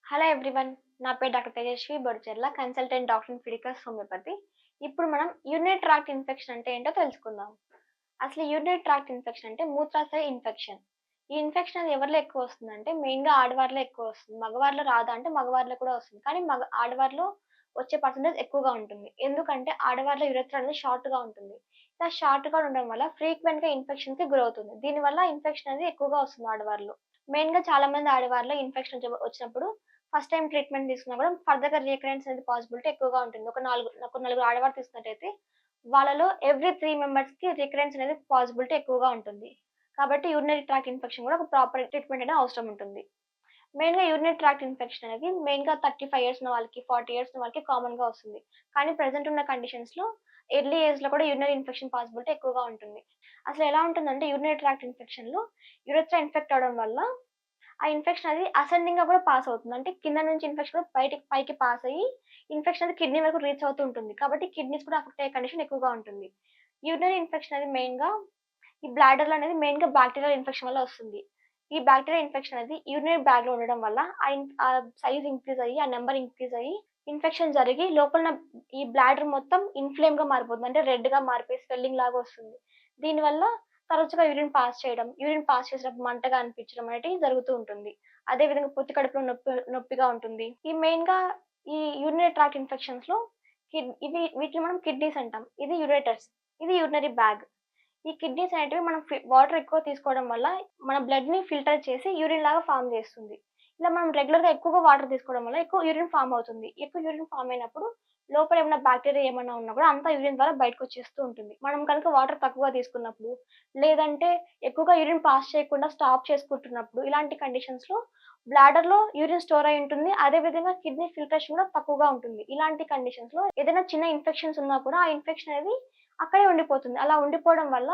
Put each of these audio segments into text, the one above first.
Hello everyone. నా పేరు doctor Tejaswi Bodicherla, consultant doctor in Fidicus homeopathy. ఇప్పుడు మనం యూరినరీ ట్రాక్ట్ ఇన్ఫెక్షన్ అంటే ఏంటో తెలుసుకుందాం. అసలు యూరినరీ ట్రాక్ట్ ఇన్ఫెక్షన్ అంటే మూత్రాశయ ఇన్ఫెక్షన్. ఈ ఇన్ఫెక్షన్ అనేది ఎవరిలో ఎక్కువ వస్తుందంటే మెయిన్‌గా ఆడవారిలో ఎక్కువ వస్తుంది. మగవారిలో రాదా అంటే మగవారిలో కూడా వస్తుంది. కానీ ఆడవారిలో వచ్చే పర్సెంటేజ్ ఎక్కువగా ఉంటుంది. ఎందుకంటే ఆడవారిలో యురేథ్రా అనేది షార్ట్‌గా ఉంటుంది. ఇలా షార్ట్‌గా ఉండడం వల్ల ఫ్రీక్వెంట్‌గా ఇన్ఫెక్షన్‌కి గురవుతుంది. దీనివల్ల ఇన్ఫెక్షన్ అనేది ఎక్కువగా వస్తుంది ఆడవారిలో. మెయిన్‌గా చాలా మంది ఆడవారిలో ఇన్ఫెక్షన్ వచ్చినప్పుడు ఫస్ట్ టైమ్ ట్రీట్మెంట్ తీసుకున్నా కూడా ఫర్దర్‌గా రీకరెన్స్ అనేది పాసిబిలిటీ ఎక్కువగా ఉంటుంది. ఒక నలుగురు ఆడవారు తీసుకున్నట్టయితే వాళ్ళలో ఎవ్రీ 3 మెంబర్స్‌కి రికరెన్స్ అనేది పాసిబిలిటీ ఎక్కువగా ఉంటుంది. కాబట్టి యూరినరీ ట్రాక్ట్ ఇన్ఫెక్షన్ కూడా ఒక ప్రాపర్ ట్రీట్మెంట్ అనేది అవసరం ఉంటుంది. మెయిన్‌గా యూరినరీ ట్రాక్ట్ ఇన్ఫెక్షన్ అనేది మెయిన్‌గా 35 ఇయర్స్ ఉన్న వాళ్ళకి, 40 ఇయర్స్ ఉన్న వాళ్ళకి కామన్‌గా వస్తుంది. కానీ ప్రెజెంట్ ఉన్న కండిషన్స్‌లో ఎర్లీ ఏజ్‌లో కూడా యూరినరీ ఇన్ఫెక్షన్ పాసిబిలిటీ ఎక్కువగా ఉంటుంది. అసలు ఎలా ఉంటుందంటే యూరినరీ ట్రాక్ట్ ఇన్ఫెక్షన్‌లో యురేథ్రా ఇన్ఫెక్ట్ అవ్వడం వల్ల ఆ ఇన్ఫెక్షన్ అది అసెండింగ్‌గా కూడా పాస్ అవుతుంది. అంటే కింద నుంచి ఇన్ఫెక్షన్ కూడా పైకి పాస్ అయ్యి, ఇన్ఫెక్షన్ అనేది కిడ్నీ వరకు రీచ్ అవుతూ ఉంటుంది. కాబట్టి కిడ్నీస్ కూడా ఎఫెక్ట్ అయ్యే కండిషన్ ఎక్కువగా ఉంటుంది. యూరినరీ ఇన్ఫెక్షన్ అనేది మెయిన్‌గా ఈ బ్లాడర్‌లో అనేది మెయిన్‌గా బాక్టీరియల్ ఇన్ఫెక్షన్ వల్ల వస్తుంది. ఈ బాక్టీరియల్ ఇన్ఫెక్షన్ అనేది యూరినరీ బ్యాగ్‌లో ఉండడం వల్ల ఆ సైజ్ ఇంక్రీజ్ అయ్యి, ఆ నంబర్ ఇంక్రీజ్ అయ్యి, ఇన్ఫెక్షన్ జరిగి లోపల ఈ బ్లాడర్ మొత్తం ఇన్‌ఫ్లేమ్‌గా మారిపోతుంది. అంటే రెడ్‌గా మారిపోయి స్వెల్లింగ్ లాగా వస్తుంది. దీనివల్ల తరచుగా యూరిన్ పాస్ చేయడం, యూరిన్ పాస్ చేసినప్పుడు మంటగా అనిపించడం అనేటివి జరుగుతూ ఉంటుంది. అదే విధంగా పొత్తి కడుపులో నొప్పిగా ఉంటుంది. ఈ యూరినరీ ట్రాక్ట్ ఇన్ఫెక్షన్స్‌లో వీటిని మనం కిడ్నీస్ అంటాం. ఇది యురేటర్స్. ఇది యూరినరీ బ్యాగ్. ఈ కిడ్నీస్ అనేటివి మనం వాటర్ ఎక్కువ తీసుకోవడం వల్ల మన బ్లడ్‌ని ఫిల్టర్ చేసి యూరిన్ లాగా ఫార్మ్ చేస్తుంది. ఇలా మనం రెగ్యులర్‌గా ఎక్కువగా వాటర్ తీసుకోవడం వల్ల ఎక్కువ యూరిన్ ఫార్మ్ అవుతుంది. ఎక్కువ యూరిన్ ఫార్మ్ అయినప్పుడు లోపల ఏమైనా బాక్టీరియా ఏమన్నా ఉన్నా కూడా అంతా యూరిన్ ద్వారా బయటకొచ్చేస్తూ ఉంటుంది. మనం కనుక వాటర్ తక్కువగా తీసుకున్నప్పుడు, లేదంటే ఎక్కువగా యూరిన్ పాస్ చేయకుండా స్టాప్ చేసుకుంటున్నప్పుడు ఇలాంటి కండిషన్స్‌లో బ్లాడర్‌లో యూరిన్ స్టోర్ అయ్యి ఉంటుంది. అదే విధంగా కిడ్నీ ఫిల్ట్రేషన్ కూడా తక్కువగా ఉంటుంది. ఇలాంటి కండిషన్స్‌లో ఏదైనా చిన్న ఇన్ఫెక్షన్స్ ఉన్నా కూడా ఆ ఇన్ఫెక్షన్ అనేది అక్కడే ఉండిపోతుంది. అలా ఉండిపోవడం వల్ల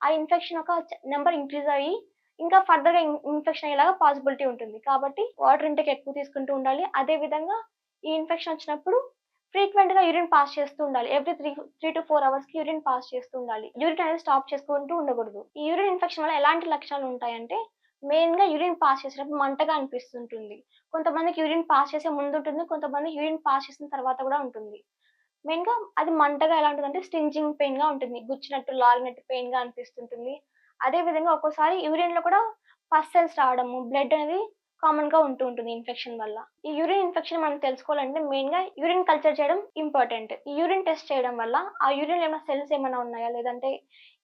ఆ ఇన్ఫెక్షన్ ఒక నంబర్ ఇంక్రీజ్ అయ్యి ఇంకా ఫర్దర్‌గా ఇన్ఫెక్షన్ అయ్యేలాగా పాసిబిలిటీ ఉంటుంది. కాబట్టి వాటర్ ఇంటేక్ ఎక్కువ తీసుకుంటూ ఉండాలి. అదే విధంగా ఈ ఇన్ఫెక్షన్ వచ్చినప్పుడు ఫ్రీక్వెంట్‌గా యూరిన్ పాస్ చేస్తూ ఉండాలి. ఎవ్రీ 3-4 అవర్స్‌కి యూరిన్ పాస్ చేస్తూ ఉండాలి. యూరిన్ అనేది స్టాప్ చేసుకుంటూ ఉండకూడదు. ఈ యూరిన్ ఇన్ఫెక్షన్ వల్ల ఎలాంటి లక్షణాలు ఉంటాయంటే మెయిన్‌గా యూరిన్ పాస్ చేసేటప్పుడు మంటగా అనిపిస్తుంటుంది. కొంతమందికి యూరిన్ పాస్ చేసే ముందుంటుంది. కొంతమందికి యూరిన్ పాస్ చేసిన తర్వాత కూడా ఉంటుంది. మెయిన్‌గా అది మంటగా ఎలా ఉంటదంటే స్టింజింగ్ పెయిన్‌గా ఉంటుంది. గుచ్చినట్టు, లాగినట్టు పెయిన్‌గా అనిపిస్తుంటుంది. అదే విధంగా ఒక్కోసారి యూరిన్‌లో కూడా పస్ సెల్స్ రావడము, బ్లడ్ అనేది కామన్‌గా ఉంటూ ఉంటుంది ఇన్ఫెక్షన్ వల్ల. ఈ యూరిన్ ఇన్ఫెక్షన్ మనం తెలుసుకోవాలంటే మెయిన్‌గా యూరిన్ కల్చర్ చేయడం ఇంపార్టెంట్. ఈ యూరిన్ టెస్ట్ చేయడం వల్ల ఆ యూరిన్‌లో ఏమైనా సెల్స్ ఏమైనా ఉన్నాయా? లేదంటే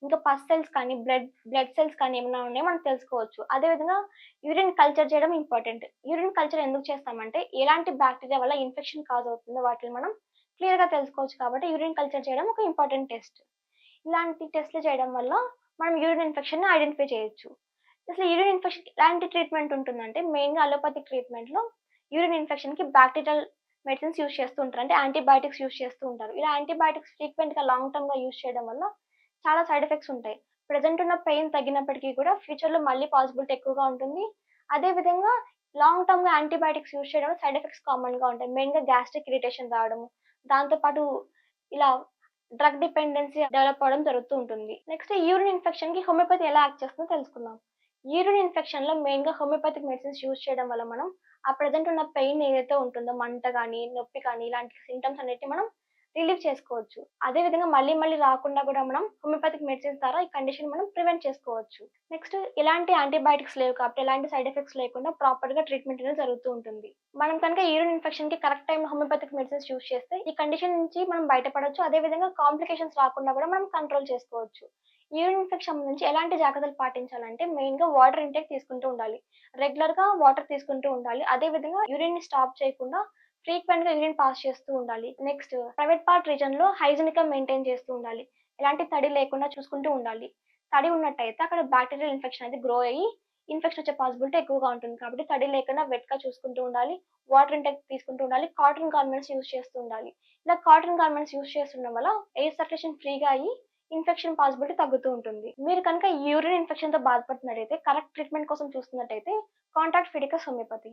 ఇంకా పస్ సెల్స్ కానీ, బ్లడ్ సెల్స్ కానీ ఏమైనా ఉన్నాయో మనం తెలుసుకోవచ్చు. అదే విధంగా యూరిన్ కల్చర్ చేయడం ఇంపార్టెంట్. యూరిన్ కల్చర్ ఎందుకు చేస్తామంటే ఎలాంటి బాక్టీరియా వల్ల ఇన్ఫెక్షన్ కాజ్ అవుతుందో వాటిని మనం క్లియర్‌గా తెలుసుకోవచ్చు కాబట్టి యూరిన్ కల్చర్ చేయడం ఒక ఇంపార్టెంట్ టెస్ట్. ఇలాంటి టెస్ట్‌లు చేయడం వల్ల మనం యూరిన్ ఇన్ఫెక్షన్‌ని ఐడెంటిఫై చేయొచ్చు. అసలు యూరిన్ ఇన్ఫెక్షన్‌కి ఎలాంటి ట్రీట్మెంట్ ఉంటుందంటే మెయిన్‌గా అలోపతిక్ ట్రీట్మెంట్‌లో యూరిన్ ఇన్ఫెక్షన్‌కి బాక్టీరియల్ మెడిసిన్స్ యూజ్ చేస్తూ ఉంటారు. అంటే యాంటీబయాటిక్స్ యూజ్ చేస్తూ ఉంటారు. ఇలా యాంటీబయాటిక్స్ ఫ్రీక్వెంట్‌గా లాంగ్ టర్మ్‌గా యూజ్ చేయడం వల్ల చాలా సైడ్ ఎఫెక్ట్స్ ఉంటాయి. ప్రెజెంట్ ఉన్న పెయిన్ తగ్గినప్పటికీ కూడా ఫ్యూచర్‌లో మళ్ళీ పాసిబిలిటీ ఎక్కువగా ఉంటుంది. అదే విధంగా లాంగ్ టర్మ్‌గా యాంటీబయాటిక్స్ యూజ్ చేయడం వల్ల సైడ్ ఎఫెక్ట్స్ కామన్‌గా ఉంటాయి. మెయిన్‌గా గ్యాస్ట్రిక్ ఇరిటేషన్ రావడము, దాంతో పాటు ఇలా డ్రగ్ డిపెండెన్సీ డెవలప్ అవ్వడం జరుగుతూ ఉంటుంది. నెక్స్ట్ యూరిన్ ఇన్ఫెక్షన్‌కి హోమియోపతి ఎలా యాక్ట్ చేస్తుందో తెలుసుకుందాం. యూరిన్ ఇన్ఫెక్షన్‌లో మెయిన్‌గా హోమియోపతిక్ మెడిసిన్స్ యూజ్ చేయడం వల్ల మనం ఆ ప్రెజెంట్ ఉన్న పెయిన్ ఏదైతే ఉంటుందో మంట గాని, నొప్పి కానీ ఇలాంటి సింప్టమ్స్ అన్నిటిని మనం రిలీవ్ చేసుకోవచ్చు. అదే విధంగా మళ్ళీ మళ్ళీ రాకుండా కూడా మనం హోమియోపతిక్ మెడిసిన్స్ ద్వారా ఈ కండిషన్ మనం ప్రివెంట్ చేసుకోవచ్చు. నెక్స్ట్ ఎలాంటి యాంటీబయాటిక్స్ లేవు కాబట్టి ఎలాంటి సైడ్ ఎఫెక్ట్స్ లేకుండా ప్రాపర్‌గా ట్రీట్మెంట్ అనేది జరుగుతూ ఉంటుంది. మనం కనుక యూరిన్ ఇన్ఫెక్షన్‌కి కరెక్ట్ టైమ్‌లో హోమియోపతిక్ మెడిసిన్స్ యూజ్ చేస్తే ఈ కండిషన్ నుంచి మనం బయటపడొచ్చు. అదే విధంగా కాంప్లికేషన్స్ రాకుండా కూడా మనం కంట్రోల్ చేసుకోవచ్చు. యూరిన్ ఇన్ఫెక్షన్ సంబంధించి ఎలాంటి జాగ్రత్తలు పాటించాలంటే మెయిన్‌గా వాటర్ ఇంటేక్ తీసుకుంటూ ఉండాలి. రెగ్యులర్‌గా వాటర్ తీసుకుంటూ ఉండాలి. అదే విధంగా యూరిన్‌ని స్టాప్ చేయకుండా ఫ్రీక్వెంట్‌గా యూరిన్ పాస్ చేస్తూ ఉండాలి. నెక్స్ట్ ప్రైవేట్ పార్ట్ రీజియన్‌లో హైజీనిక్‌గా మెయింటైన్ చేస్తూ ఉండాలి. ఎలాంటి తడి లేకుండా చూసుకుంటూ ఉండాలి. తడి ఉన్నట్టయితే అక్కడ బాక్టీరియల్ ఇన్ఫెక్షన్ అనేది గ్రో అయ్యి ఇన్ఫెక్షన్ వచ్చే పాసిబిలిటీ ఎక్కువగా ఉంటుంది. కాబట్టి తడి లేకుండా వెట్‌గా చూసుకుంటూ ఉండాలి. వాటర్ ఇంటేక్ తీసుకుంటూ ఉండాలి. కాటన్ గార్మెంట్స్ యూజ్ చేస్తూ ఉండాలి. ఇలా కాటన్ గార్మెంట్స్ యూజ్ చేస్తుండడం వల్ల ఎయిర్ సర్క్యులేషన్ ఫ్రీగా అయ్యి ఇన్ఫెక్షన్ పాసిబిలిటీ తగ్గుతూ ఉంటుంది. మీరు కనుక యూరిన్ ఇన్ఫెక్షన్‌తో బాధపడుతున్నట్టయితే కరెక్ట్ ట్రీట్మెంట్ కోసం చూస్తున్నట్టయితే కాంటాక్ట్ ఫిడికస్ హోమియోపతి.